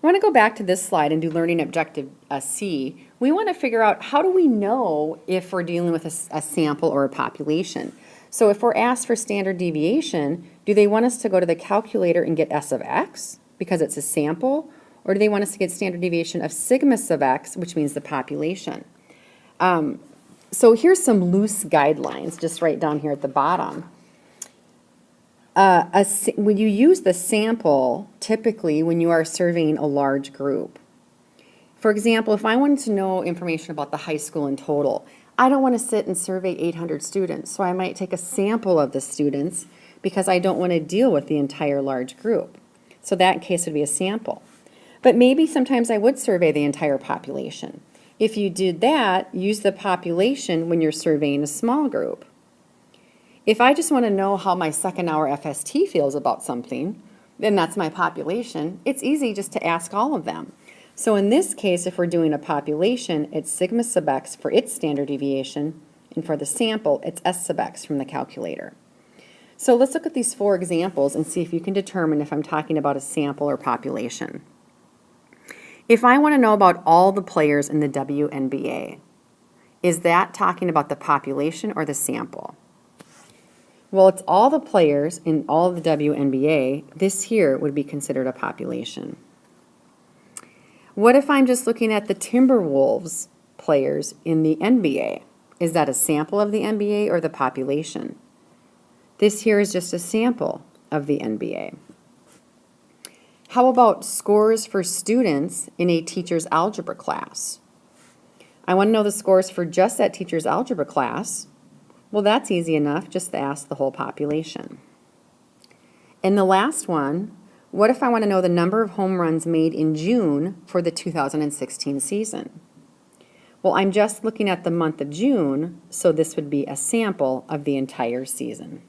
I want to go back to this slide and do learning objective C. We want to figure out, how do we know if we're dealing with a sample or a population? So if we're asked for standard deviation, do they want us to go to the calculator and get S of x because it's a sample? Or do they want us to get standard deviation of sigma sub x, which means the population? So here's some loose guidelines, just right down here at the bottom. When you use the sample, typically when you are surveying a large group. For example, if I wanted to know information about the high school in total, I don't want to sit and survey 800 students, so I might take a sample of the students because I don't want to deal with the entire large group. So that case would be a sample. But maybe sometimes I would survey the entire population. If you did that, use the population when you're surveying a small group. If I just want to know how my second hour FST feels about something, then that's my population. It's easy just to ask all of them. So in this case, if we're doing a population, it's sigma sub x for its standard deviation, and for the sample, it's S sub x from the calculator. So let's look at these 4 examples and see if you can determine if I'm talking about a sample or population. If I want to know about all the players in the WNBA, is that talking about the population or the sample? Well, it's all the players in all the WNBA. This here would be considered a population. What if I'm just looking at the Timberwolves players in the NBA? Is that a sample of the NBA or the population? This here is just a sample of the NBA. How about scores for students in a teacher's algebra class? I want to know the scores for just that teacher's algebra class. Well, that's easy enough, just to ask the whole population. And the last one, what if I want to know the number of home runs made in June for the 2016 season? Well, I'm just looking at the month of June, so this would be a sample of the entire season.